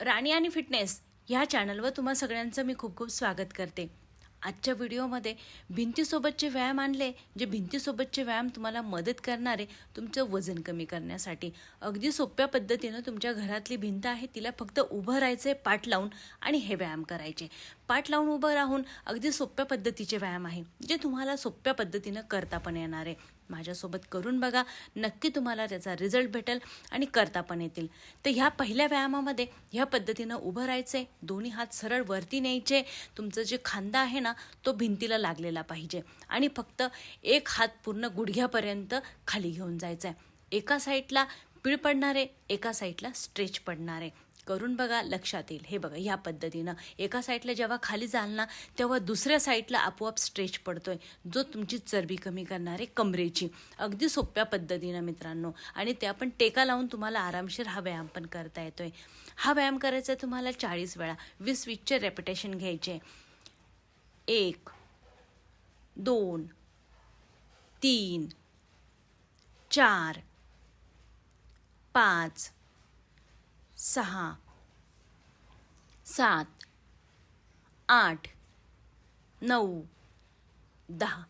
राणी आणि फिटनेस ह्या चॅनलवर तुम्हा सगळ्यांचं मी खूप खूप स्वागत करते. आजच्या व्हिडिओमध्ये भिंतीसोबतचे व्यायाम आणले, जे भिंतीसोबतचे व्यायाम तुम्हाला मदत करणारे तुमचं वजन कमी करण्यासाठी. अगदी सोप्या पद्धतीनं तुमच्या घरातली भिंत आहे तिला फक्त उभं राहायचं पाठ लावून आणि हे व्यायाम करायचे. पाठ लावून उभं राहून अगदी सोप्या पद्धतीचे व्यायाम आहे, जे तुम्हाला सोप्या पद्धतीनं करता पण येणार आहे. माझ्यासोबत करून बघा, नक्की तुम्हाला त्याचा रिझल्ट भेटेल आणि करता पण येतील. तर ह्या पहिल्या व्यायामामध्ये ह्या पद्धतीनं उभं राहायचे, दोन्ही हात सरळ वरती न्यायचे, तुमचं जे खांदा आहे ना तो भिंतीला लागलेला पाहिजे आणि फक्त एक हात पूर्ण गुडघ्यापर्यंत खाली घेऊन जायचा आहे. एका साईडला पीळ पडणार आहे, एका साईडला स्ट्रेच पडणार आहे. करून बघा, लक्षात येईल. हे बघा, ह्या पद्धतीनं एका साईडला जेव्हा खाली जाल ना तेव्हा दुसऱ्या साईडला आपोआप स्ट्रेच पडतोय, जो तुमची चरबी कमी करणार आहे कमरेची. अगदी सोप्या पद्धतीनं मित्रांनो, आणि ते आपण टेका लावून तुम्हाला आरामशीर हा व्यायाम पण करता येतोय. हा व्यायाम करायचा आहे तुम्हाला 40 वेळा. 20-20चे रेपिटेशन घ्यायचे. 1 2 3 4 5 6 7 8 9 10.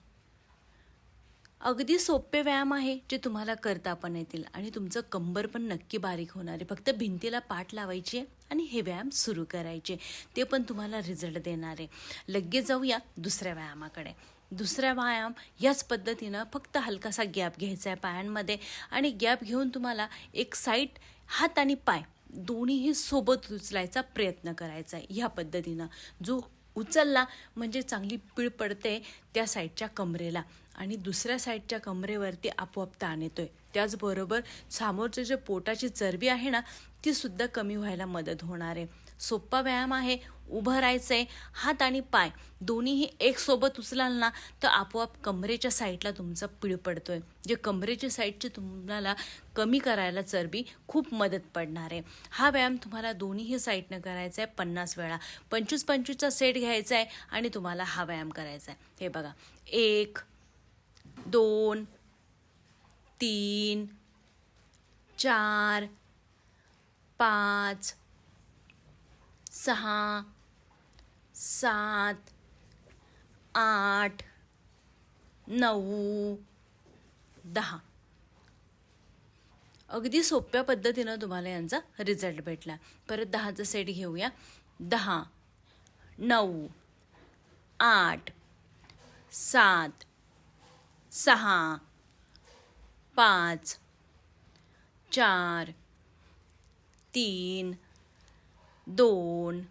अगदी सोपे व्यायाम आहे, जे तुम्हाला करता पण येतील आणि तुमचं कंबर पण नक्की बारीक होणार आहे. फक्त भिंतीला पाठ लावायची आणि हे व्यायाम सुरू करायचे, ते पण तुम्हाला रिझल्ट देणार आहे. लगेच जाऊया दुसऱ्या व्यायामाकडे. दुसरा व्यायाम याच पद्धतीनं फक्त हलकासा गॅप घ्यायचा आहे पायांमध्ये आणि गॅप घेऊन तुम्हाला एक साईड हात आणि पाय दोन्हीही सोबत उचलायचा प्रयत्न करायचा आहे. ह्या पद्धतीनं जो उचलला म्हणजे चांगली पीळ पडते त्या साईडच्या कमरेला आणि दुसऱ्या साईडच्या कमरेवरती आपोआप ताण येतोय. त्याचबरोबर समोरचं जे पोटाची चरबी आहे ना ती सुद्धा कमी व्हायला मदत होणार आहे. सोपा व्यायाम आहे. उभं राहायचं आहे, हात आणि पाय दोन्हीही एक सोबत उचलाल ना तर आपोआप कमरेच्या साईडला तुमचा पीळ पडतोय, जे कमरेच्या साईडची तुम्हाला कमी करायला चरबी खूप मदत पडणार आहे. हा व्यायाम तुम्हाला दोन्हीही साईडनं करायचा आहे 50 वेळा. 25-25चा सेट घ्यायचा आहे आणि तुम्हाला हा व्यायाम करायचा आहे. हे बघा, 1 2 3 4 5 6 7 8 9 10. अगदी सोप्या पद्धतीनं तुम्हाला यांचा रिझल्ट भेटला. परत 10चा सेट घेऊया. 10 9 8 7 6 5 4 3 2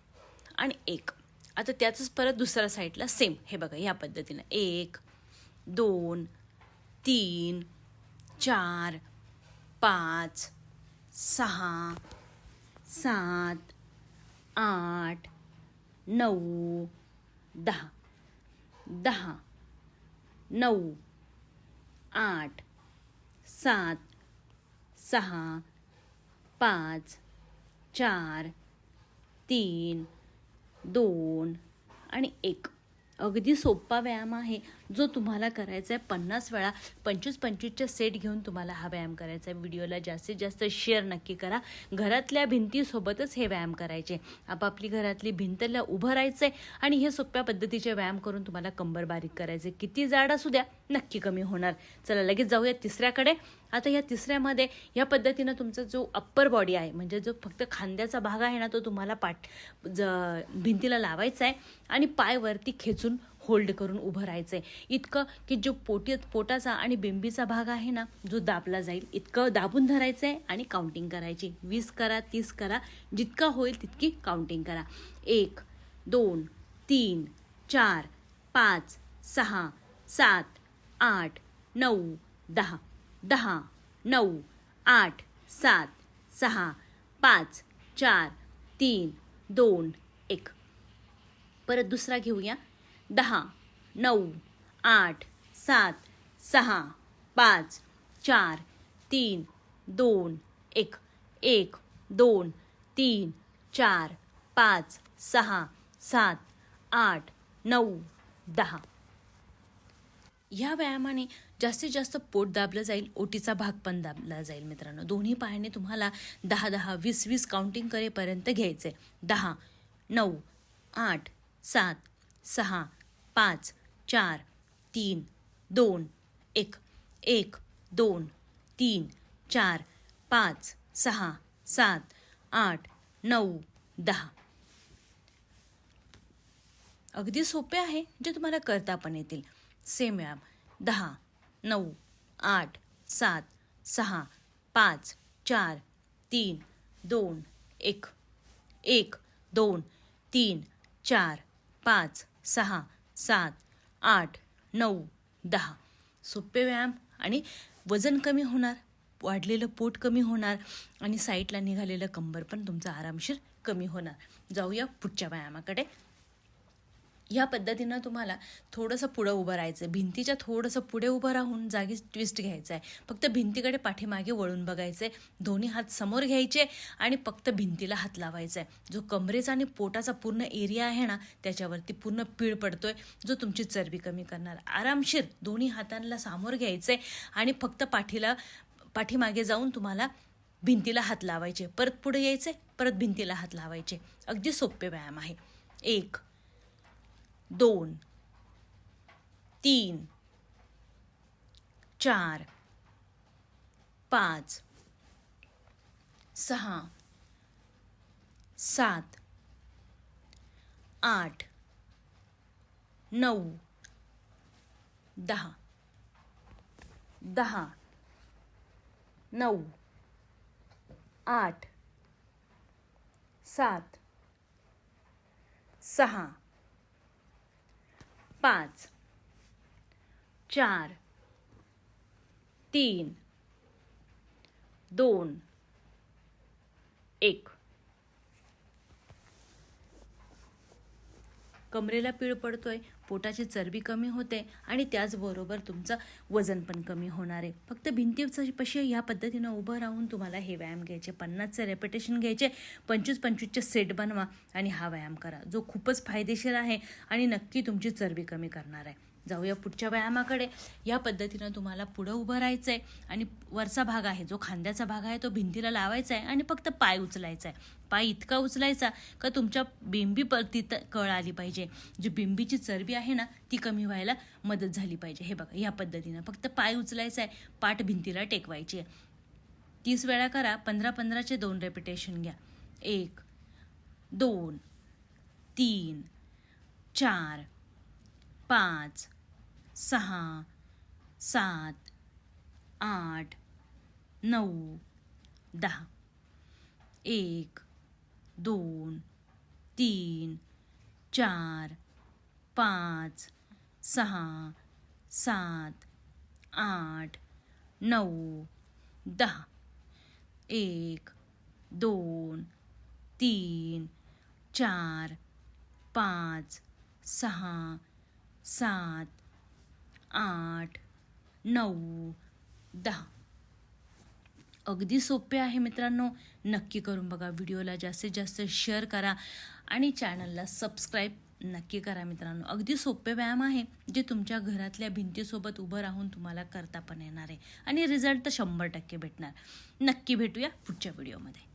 आणि 1. आता त्याचंच परत दुसऱ्या साईडला सेम. हे बघा, या पद्धतीनं 1 2 3 4 5 6 7 8 9 10. 10 9 8 7 6 5 4 3 2 आणि 1. अगदी सोपा व्यायाम आहे, जो तुम्हाला करायचा आहे 50 वेळा. 25-25चे सेट घेऊन तुम्हाला हा व्यायाम करायचा आहे. व्हिडिओला जास्तीत जास्त शेअर नक्की करा. घरातल्या भिंतीसोबतच हे व्यायाम करायचे. आपापली घरातली भिंतला उभं राहायचं आहे आणि हे सोप्या पद्धतीचे व्यायाम करून तुम्हाला कंबर बारीक करायचे. किती जाड असू द्या, नक्की कमी होणार. चला लगेच जाऊया तिसऱ्याकडे. आता या तिसऱ्यामध्ये या पद्धतीनं तुमचा जो अप्पर बॉडी आहे, म्हणजे जो फक्त खांद्याचा भाग आहे ना तो तुम्हाला भिंतीला लावायचा आहे आणि पाय वरती खेचून होल्ड करून उभं राहायचं आहे. इतकं की जो पोटाचा आणि बिंबीचा भाग आहे ना जो दाबला जाईल इतकं दाबून धरायचं आहे आणि काउंटिंग करायची. 20 करा, 30 करा, जितका होईल तितकी काउंटिंग करा. 1 2 3 4 5 6 7 8 9 10. 10 9 8 7 6 5 4 3 2 1. परत दुसरा घेऊया. 10 9 8 7 6 5 4 3 2 1. 1 2 3 4 5 6 7 8 9 10. ह्या व्यायामाने जास्तीत जास्त पोट दाबलं जाईल, ओटीचा भाग पण दाबला जाईल मित्रांनो. दोन्ही पायाने तुम्हाला 10-10, 20-20 काउंटिंग करेपर्यंत घ्यायचे. 10, 9, 8, 7, 6, 5, 4, 3, 2, 1. 1, 2, 3, 4, 5, 6, 7, 8, 9, 10. अगदी सोपे आहे, जे तुम्हाला करता पण येतील. सेम व्यायाम. 10, 9, 8, 7, 6, 5, 4, 3, 2, 1. 1, 2, 3, 4, 5, 6, 7, 8, 9, 10. सोपे व्यायाम आणि वजन कमी होणार, वाढलेलं पोट कमी होणार आणि साईडला निघालेलं कंबर पण तुमचं आरामशीर कमी होणार. जाऊया पुढच्या व्यायामाकडे. ह्या पद्धतीनं तुम्हाला थोडंसं पुढं उभं राहायचं. भिंतीच्या थोडंसं पुढे उभं राहून जागी ट्विस्ट घ्यायचा आहे. फक्त भिंतीकडे पाठीमागे वळून बघायचं आहे. दोन्ही हात समोर घ्यायचे आणि फक्त भिंतीला हात लावायचा आहे. जो कमरेचा आणि पोटाचा पूर्ण एरिया आहे ना, त्याच्यावरती पूर्ण पीळ पडतोय, जो तुमची चरबी कमी करणार. आरामशीर दोन्ही हातांना समोर घ्यायचं आहे आणि फक्त पाठीमागे जाऊन तुम्हाला भिंतीला हात लावायचे. परत पुढे यायचे, परत भिंतीला हात लावायचे. अगदी सोपे व्यायाम आहे. 1, 2, 3, 4, 5, 6, 7, 8, 9, 10. 10, 9, 8, 7, 6, 5, 4, 3, 2, 1. कमरेला पीळ पडतोय, पोटाची चरबी कमी होते आणि त्याचबरोबर तुमचं वजन पण कमी होणार आहे. फक्त भिंतीपाशी ह्या पद्धतीनं उभं राहून तुम्हाला हे व्यायाम घ्यायचे. 50चे रेपिटेशन घ्यायचे. 25-25चे सेट बनवा आणि हा व्यायाम करा, जो खूपच फायदेशीर आहे आणि नक्की तुमची चरबी कमी करणार आहे. जाऊया पुढच्या व्यायामाकडे. या पद्धतीनं तुम्हाला पुढं उभं राहायचं आहे आणि वरचा भाग आहे, जो खांद्याचा भाग आहे, तो भिंतीला लावायचा आहे आणि फक्त पाय उचलायचा आहे. पाय इतका उचलायचा का तुमच्या बिंबीवरती कळ आली पाहिजे. जी बिंबीची चरबी आहे ना, ती कमी व्हायला मदत झाली पाहिजे. हे बघा, या पद्धतीनं फक्त पाय उचलायचा आहे, पाठ भिंतीला टेकवायची आहे. 30 वेळा करा. 15-15चे 2 रेपिटेशन घ्या. 1, 2, 3, 4, 5, 6, 7, 8, 9, 10. 1, 2, 3, 4, 5, 6, 7, 8, 9, 10. 1, 2, 3, 4, 5, 6, 7, 8, 9, 10. अगदी सोपे आहे मित्रांनो. नक्की करून बघा. व्हिडिओला जास्तीत जास्त शेअर करा आणि चॅनलला सबस्क्राईब नक्की करा मित्रांनो. अगदी सोपे व्यायाम आहे, जे तुमच्या घरातल्या भिंतीसोबत उभं राहून तुम्हाला करता पण येणार आहे आणि रिझल्ट तर 100% भेटणार. नक्की भेटूया पुढच्या व्हिडिओमध्ये.